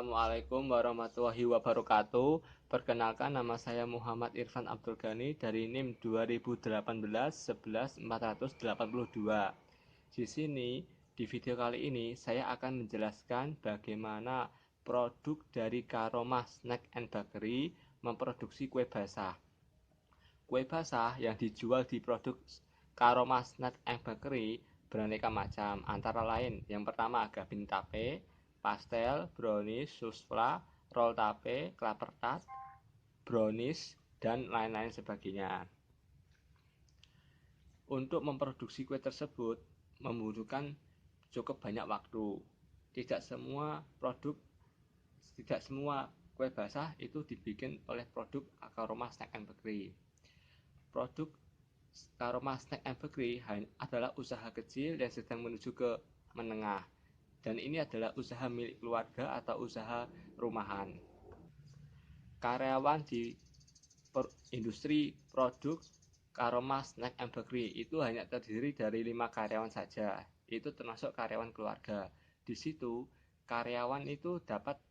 Assalamualaikum warahmatullahi wabarakatuh. Perkenalkan, nama saya Muhammad Irfan Abdul Ghani dari NIM 2018-11-482. Di sini, di video kali ini, saya akan menjelaskan bagaimana produk dari Karomah Snack and Bakery memproduksi kue basah. Kue basah yang dijual di produk Karomah Snack and Bakery beraneka macam, antara lain yang pertama gabin tape, pastel, brownies, souffla, roll tape, klaper tart, brownies, dan lain-lain sebagainya. Untuk memproduksi kue tersebut membutuhkan cukup banyak waktu. Tidak semua kue basah itu dibikin oleh produk Karomah Snack and Bakery. Produk Karomah Snack and Bakery adalah usaha kecil yang sedang menuju ke menengah. Dan ini adalah usaha milik keluarga atau usaha rumahan. Karyawan di industri produk Karomah Snack and Bakery itu hanya terdiri dari 5 karyawan saja. Itu termasuk karyawan keluarga. Di situ karyawan itu dapat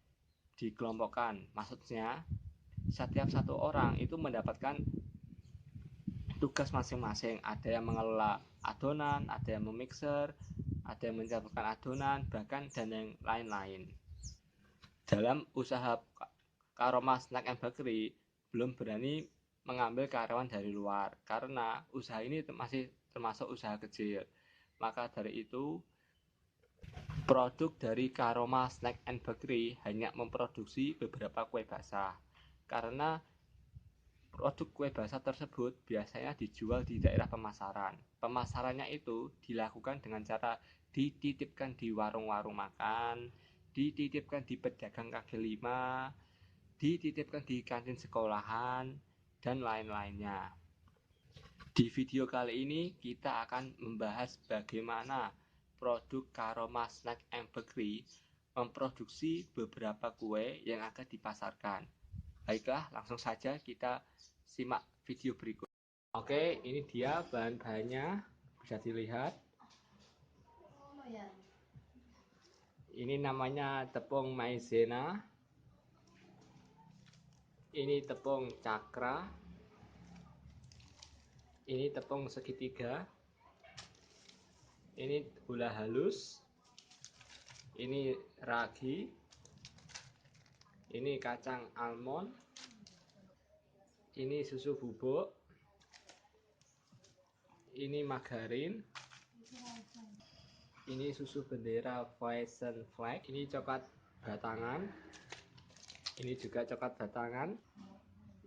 dikelompokkan. Maksudnya setiap satu orang itu mendapatkan tugas masing-masing. Ada yang mengelola adonan, ada yang memixer, ada yang mencampurkan adonan, bahkan dan yang lain-lain. Dalam usaha Karomah Snack and Bakery belum berani mengambil karyawan dari luar karena usaha ini masih termasuk usaha kecil. Maka dari itu produk dari Karomah Snack and Bakery hanya memproduksi beberapa kue basah karena produk kue basah tersebut biasanya dijual di daerah pemasaran. Pemasarannya itu dilakukan dengan cara dititipkan di warung-warung makan, dititipkan di pedagang kaki lima, dititipkan di kantin sekolahan, dan lain-lainnya. Di video kali ini kita akan membahas bagaimana produk Karomah Snack and Bakery memproduksi beberapa kue yang akan dipasarkan. Baiklah, langsung saja kita simak video berikut. Oke, ini dia bahan-bahannya, bisa dilihat. Ini namanya tepung maizena. Ini tepung cakra. Ini tepung segitiga. Ini gula halus. Ini ragi. Ini kacang almond. Ini susu bubuk. Ini margarin. Ini susu bendera Voisin Flag. Ini coklat batangan. Ini juga coklat batangan.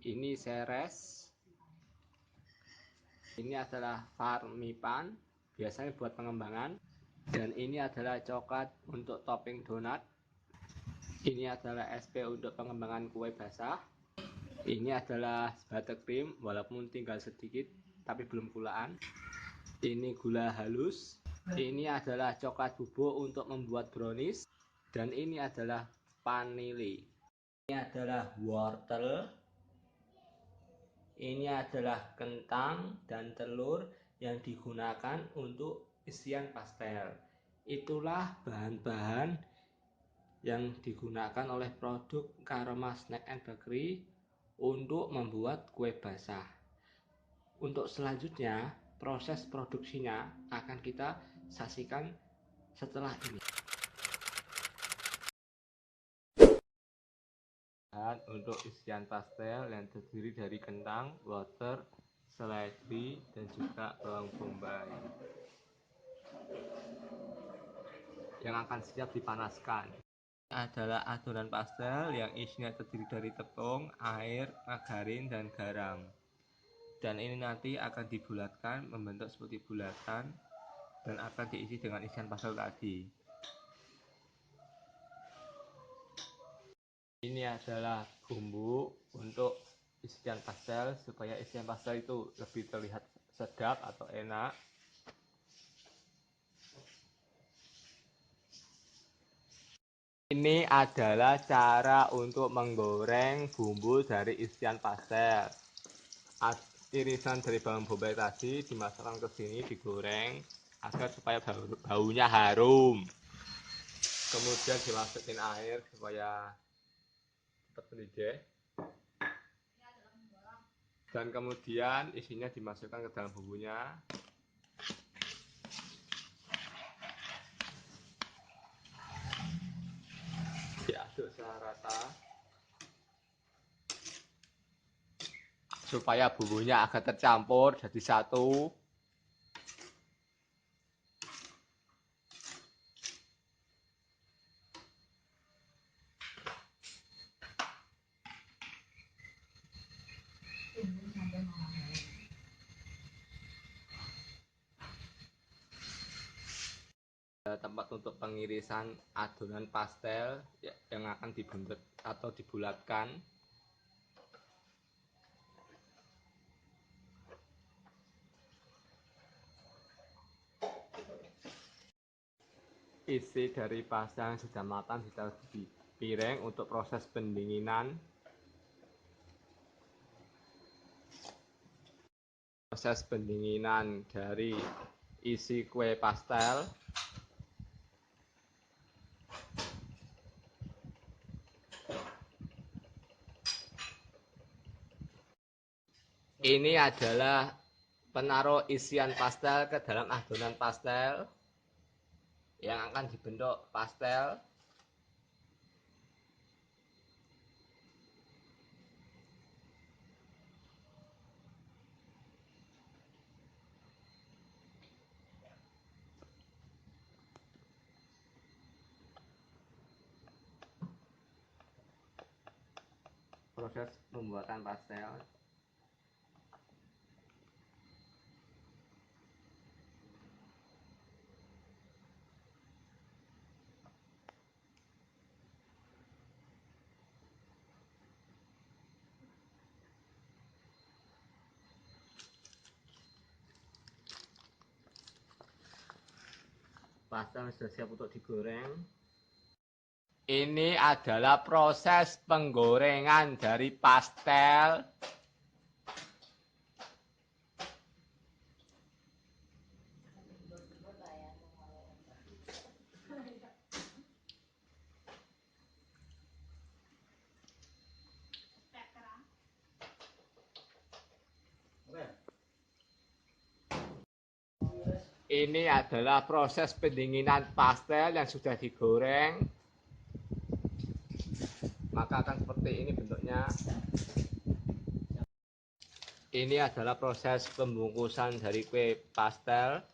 Ini seres. Ini adalah farmipan, biasanya buat pengembangan. Dan ini adalah coklat untuk topping donat. Ini adalah SP untuk pengembangan kue basah. Ini adalah buttercream, walaupun tinggal sedikit tapi belum gulaan. Ini gula halus. Ini adalah coklat bubuk untuk membuat brownies. Dan ini adalah vanili. Ini adalah wortel. Ini adalah kentang dan telur yang digunakan untuk isian pastel. Itulah bahan-bahan yang digunakan oleh produk Karomah Snack and Bakery untuk membuat kue basah. Untuk selanjutnya, proses produksinya akan kita saksikan setelah ini. Untuk isian pastel yang terdiri dari kentang, wortel, seledri, dan juga bawang bombay yang akan siap dipanaskan. Ini adalah adonan pastel yang isinya terdiri dari tepung, air, margarin, dan garam. Dan ini nanti akan dibulatkan membentuk seperti bulatan dan akan diisi dengan isian pastel tadi. Ini adalah bumbu untuk isian pastel supaya isian pastel itu lebih terlihat sedap atau enak. Ini adalah cara untuk menggoreng bumbu dari isian pastel. Irisan dari bawang bombay tadi dimasukkan ke sini, digoreng agar supaya baunya harum. kemudian dimasukin air supaya cepat mendidih, dan kemudian isinya dimasukkan ke dalam bumbunya. Diaduk secara rata supaya bumbunya agak tercampur jadi satu. Tempat untuk pengirisan adonan pastel yang akan dibentuk atau dibulatkan. Isi dari pastel yang sudah matang ditaruh di piring untuk proses pendinginan. Proses pendinginan dari isi kue pastel. Ini adalah penaruh isian pastel ke dalam adonan pastel yang akan dibentuk pastel. Proses pembuatan pastel. Pastel sudah siap untuk digoreng. Ini adalah proses penggorengan dari pastel. Ini adalah proses pendinginan pastel yang sudah digoreng. Maka akan seperti ini bentuknya. Ini adalah proses pembungkusan dari kue pastel.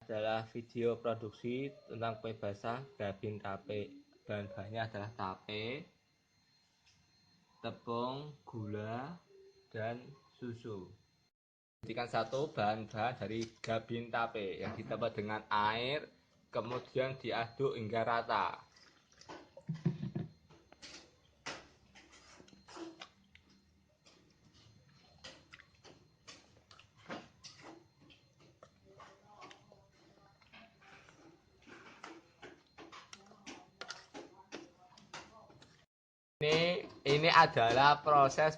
Adalah video produksi tentang kue basah Gabin Tape. Bahan-bahannya adalah tape, tepung, gula, dan susu. Jadikan satu bahan-bahan dari Gabin Tape yang ditambah dengan air, kemudian diaduk hingga rata. Ini adalah proses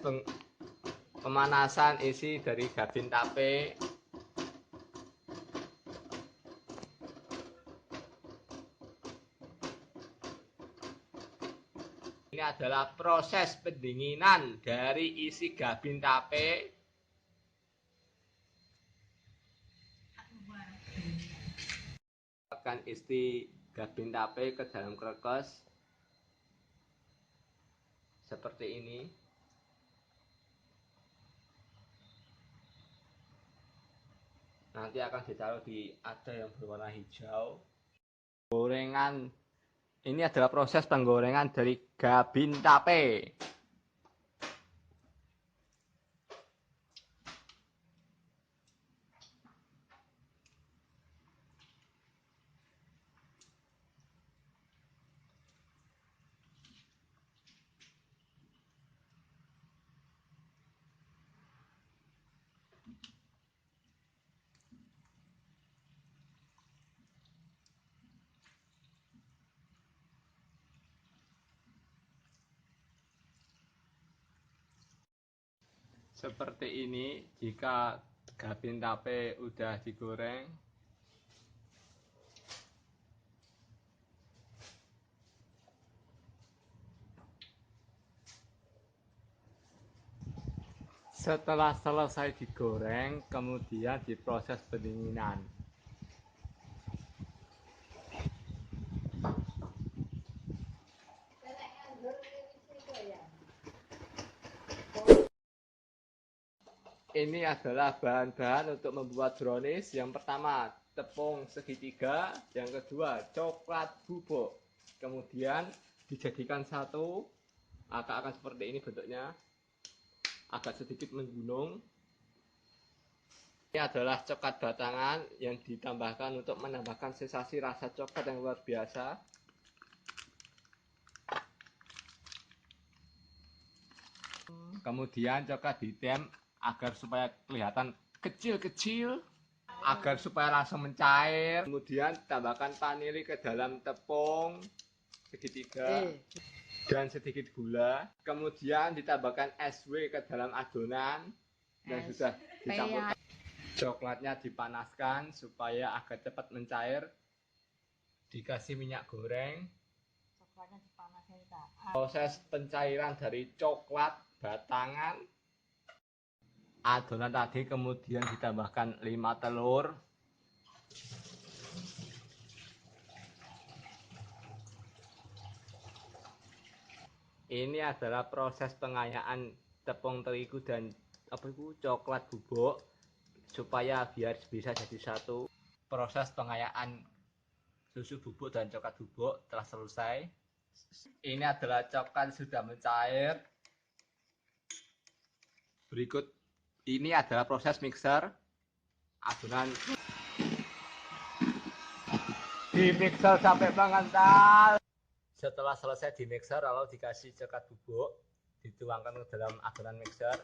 pemanasan isi dari Gabin Tape. Ini adalah proses pendinginan dari isi Gabin Tape. Akan isi Gabin Tape ke dalam krekes seperti ini. Nanti akan ditaruh di ada yang berwarna hijau. Gorengan ini adalah proses penggorengan dari Gabin Tape. Seperti ini. Jika gabin tape udah digoreng, setelah selesai digoreng, kemudian diproses pendinginan. Ini adalah bahan-bahan untuk membuat brownies. Yang pertama, tepung segitiga. Yang kedua, coklat bubuk. Kemudian dijadikan satu. Akan seperti ini bentuknya. Agak sedikit menggunung. Ini adalah coklat batangan yang ditambahkan untuk menambahkan sensasi rasa coklat yang luar biasa. Kemudian coklat ditem agar supaya kelihatan kecil-kecil, agar supaya langsung mencair. Kemudian tambahkan vanili ke dalam tepung segitiga dan sedikit gula. Kemudian ditambahkan SW ke dalam adonan dan sudah dicampur. Coklatnya dipanaskan supaya agak cepat mencair. Dikasih minyak goreng. Coklatnya dipanasin, Kak. Proses pencairan dari coklat batangan adonan tadi kemudian ditambahkan 5 telur. Ini adalah proses pengayaan tepung terigu dan coklat bubuk supaya biar bisa jadi satu. Proses pengayaan susu bubuk dan coklat bubuk telah selesai. Ini adalah coklat sudah mencair. Berikut ini adalah proses mixer. Adonan di mixer sampai mengental. Setelah selesai di mixer, lalu dikasih coklat bubuk, dituangkan ke dalam adonan mixer,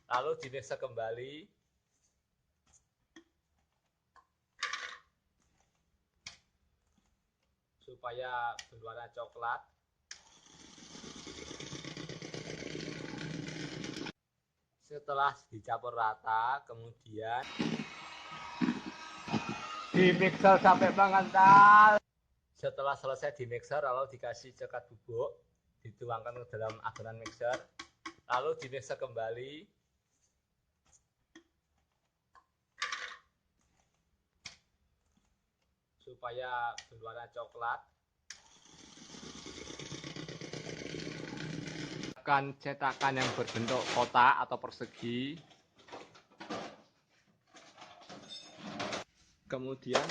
lalu di mixer kembali. Supaya berwarna coklat. Setelah dicampur rata, kemudian di mixer sampai mengental. Setelah selesai di mixer, lalu dikasih coklat bubuk, dituangkan ke dalam adonan mixer, lalu di mixer kembali. Supaya berwarna coklat. Cetakan yang berbentuk kotak atau persegi. Kemudian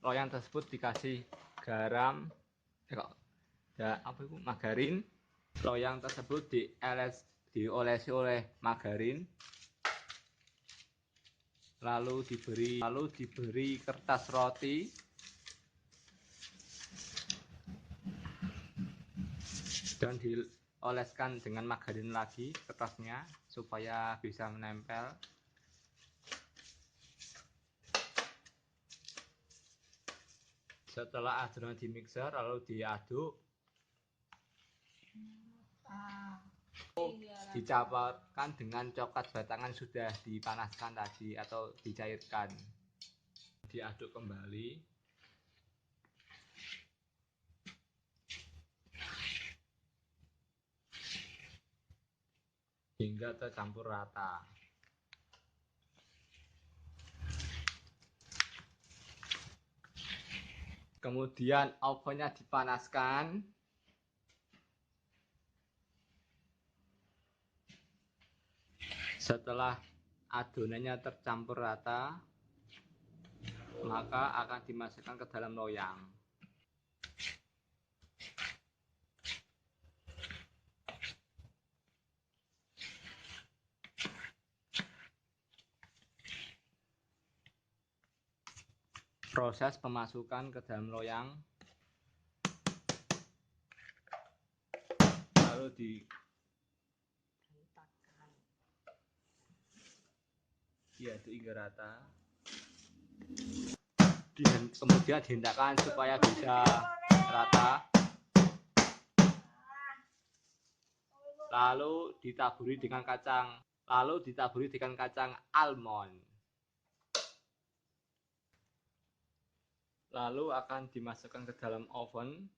loyang tersebut dikasih garam, margarin. Loyang tersebut diolesi oleh margarin. Lalu diberi kertas roti. Dan dioleskan dengan margarin lagi kertasnya supaya bisa menempel. Setelah adonan di mixer lalu diaduk, dicampurkan dengan coklat batangan sudah dipanaskan tadi atau dicairkan. Diaduk kembali. Hingga tercampur rata. Kemudian ovennya dipanaskan. Setelah adonannya tercampur rata, maka akan dimasukkan ke dalam loyang. Proses pemasukan ke dalam loyang, lalu diaduk hingga rata. Kemudian dihendakkan supaya bisa rata. Lalu ditaburi dengan kacang lalu ditaburi dengan kacang almond. Lalu akan dimasukkan ke dalam oven.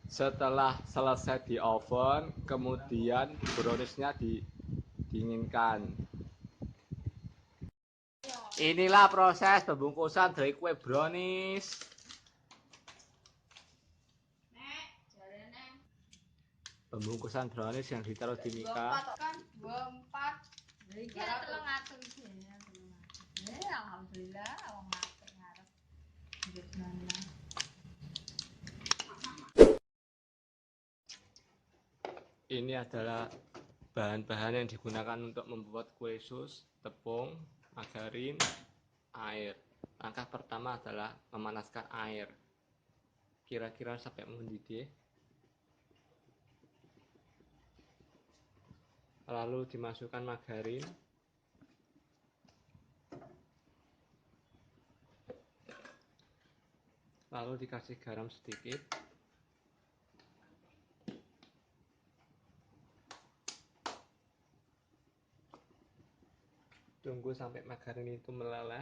Setelah selesai di oven, kemudian browniesnya didinginkan. Inilah proses pembungkusan dari kue brownies. Pembungkusan brownies yang ditaruh di mika. Alhamdulillah, wong apik ngarep. Ini adalah bahan-bahan yang digunakan untuk membuat kue sus: tepung, margarin, air. Langkah pertama adalah memanaskan air. Kira-kira sampai mendidih. Lalu dimasukkan margarin. Lalu dikasih garam sedikit. Tunggu sampai margarin itu meleleh.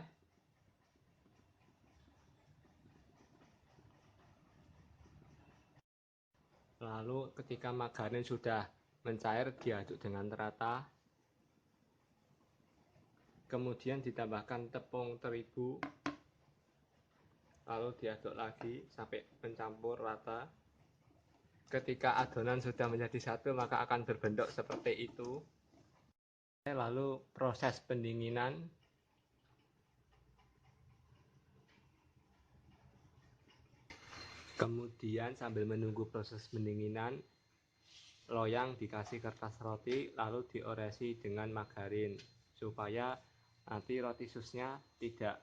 Lalu ketika margarin sudah mencair, diaduk dengan rata. Kemudian ditambahkan tepung terigu. Lalu diaduk lagi sampai mencampur rata. Ketika adonan sudah menjadi satu, maka akan berbentuk seperti itu. Lalu proses pendinginan. Kemudian sambil menunggu proses pendinginan, loyang dikasih kertas roti, lalu diolesi dengan margarin supaya nanti roti susnya tidak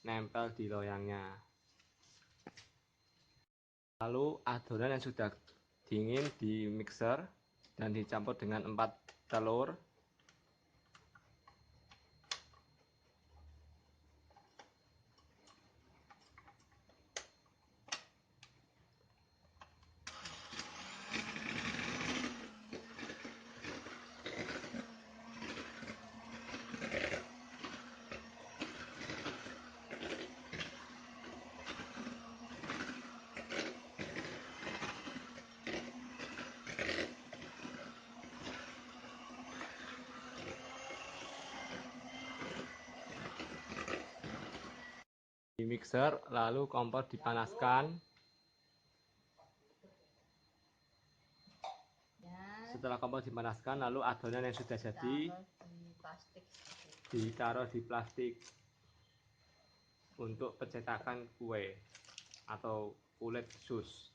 nempel di loyangnya. Lalu adonan yang sudah dingin di mixer dan dicampur dengan 4 telur. Di mixer, lalu kompor dipanaskan. Setelah kompor dipanaskan, lalu adonan yang sudah jadi ditaruh di plastik untuk pencetakan kue atau kulit sus.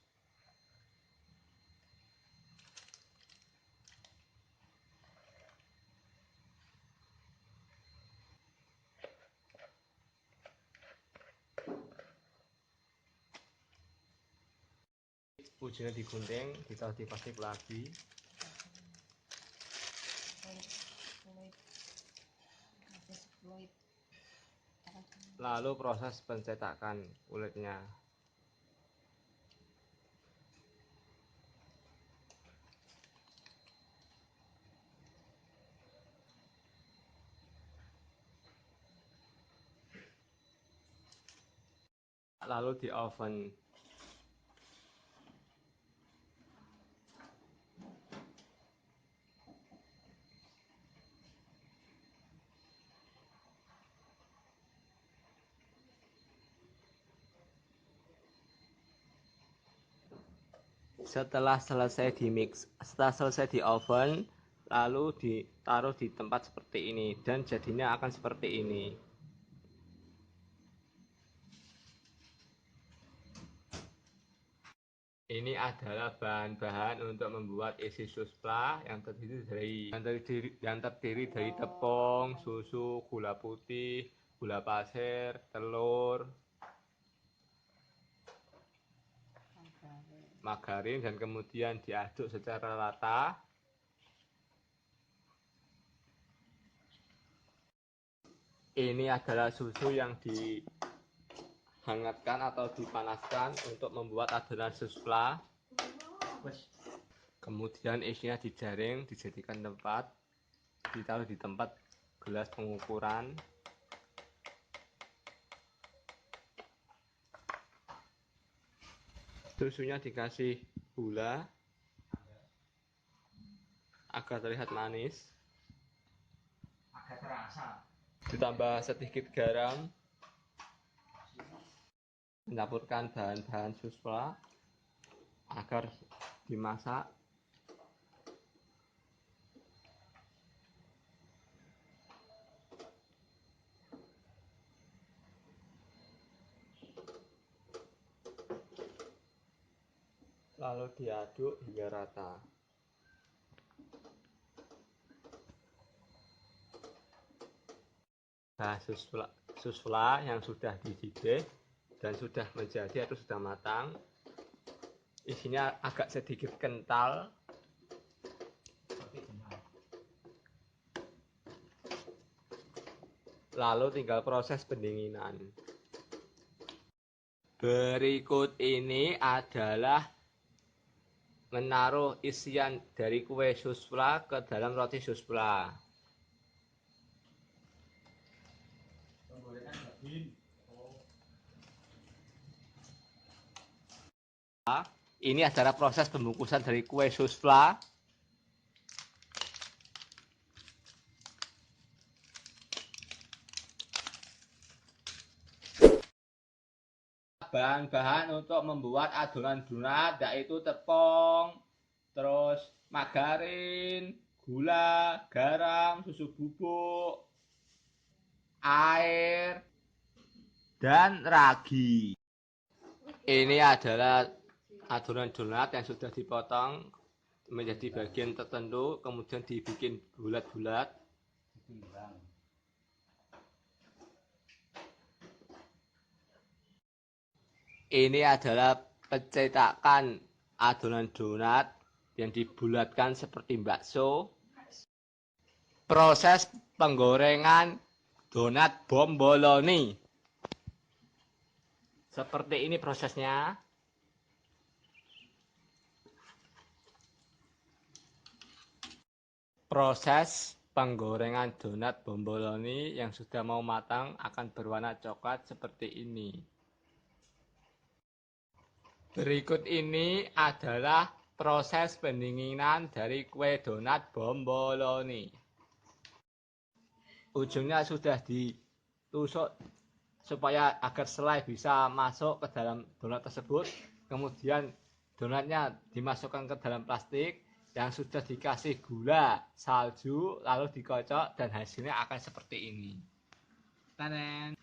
Ujungnya digunting, ditaruh di plastik lagi. Lalu proses pencetakan kulitnya. Lalu di oven. Setelah selesai di oven, lalu ditaruh di tempat seperti ini dan jadinya akan seperti ini. Ini adalah bahan-bahan untuk membuat isi sus pla yang terdiri dari tepung, susu, gula putih, gula pasir, telur, margarin, dan kemudian diaduk secara rata. Ini adalah susu yang dihangatkan atau dipanaskan untuk membuat adonan souffla. Kemudian isinya dijaring, dijadikan tempat, ditaruh di tempat gelas pengukuran. Susunya dikasih gula agar terlihat manis, agak terasa. ditambah sedikit garam, mencampurkan bahan-bahan souffla agar dimasak. Lalu diaduk hingga rata. Nah, souffla yang sudah dididih dan sudah menjadi atau sudah matang, isinya agak sedikit kental. Lalu tinggal proses pendinginan. Berikut ini adalah menaruh isian dari kue souffla ke dalam roti souffla. Ini adalah proses pembungkusan dari kue souffla. Bahan-bahan untuk membuat adonan donat yaitu tepung, terus margarin, gula, garam, susu bubuk, air, dan ragi. Ini adalah adonan donat yang sudah dipotong menjadi bagian tertentu, kemudian dibikin bulat-bulat. Ini adalah pencetakan adonan donat yang dibulatkan seperti bakso. Proses penggorengan donat bomboloni. Seperti ini prosesnya. Proses penggorengan donat bomboloni yang sudah mau matang akan berwarna coklat seperti ini. Berikut ini adalah proses pendinginan dari kue donat bomboloni. Ujungnya sudah ditusuk supaya agar selai bisa masuk ke dalam donat tersebut. Kemudian donatnya dimasukkan ke dalam plastik yang sudah dikasih gula, salju, lalu dikocok dan hasilnya akan seperti ini. Tadang!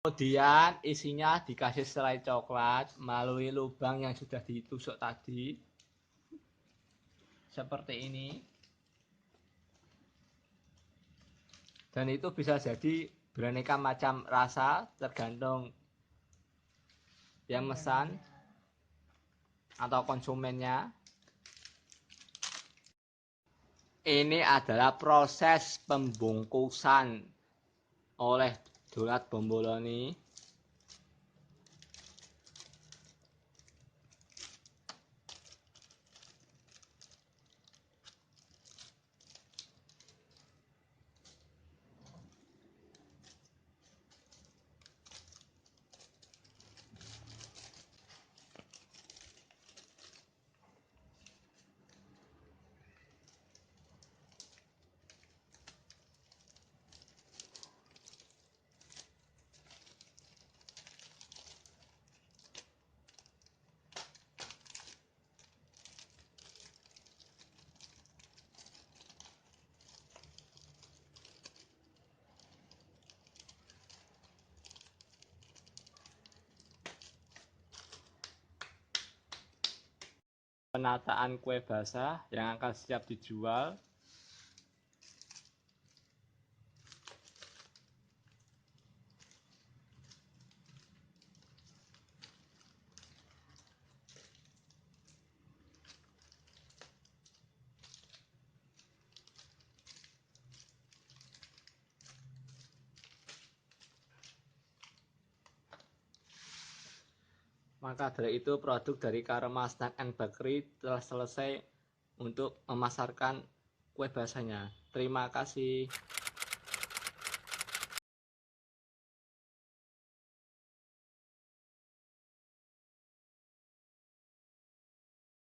Kemudian isinya dikasih selai coklat melalui lubang yang sudah ditusuk tadi. Seperti ini. Dan itu bisa jadi beraneka macam rasa tergantung yang mesan atau konsumennya. Ini adalah proses pembungkusan oleh donat bomboloni. Penataan kue basah yang akan siap dijual. Maka dari itu produk dari Karma Snack and Bakery telah selesai untuk memasarkan kue basahnya. Terima kasih.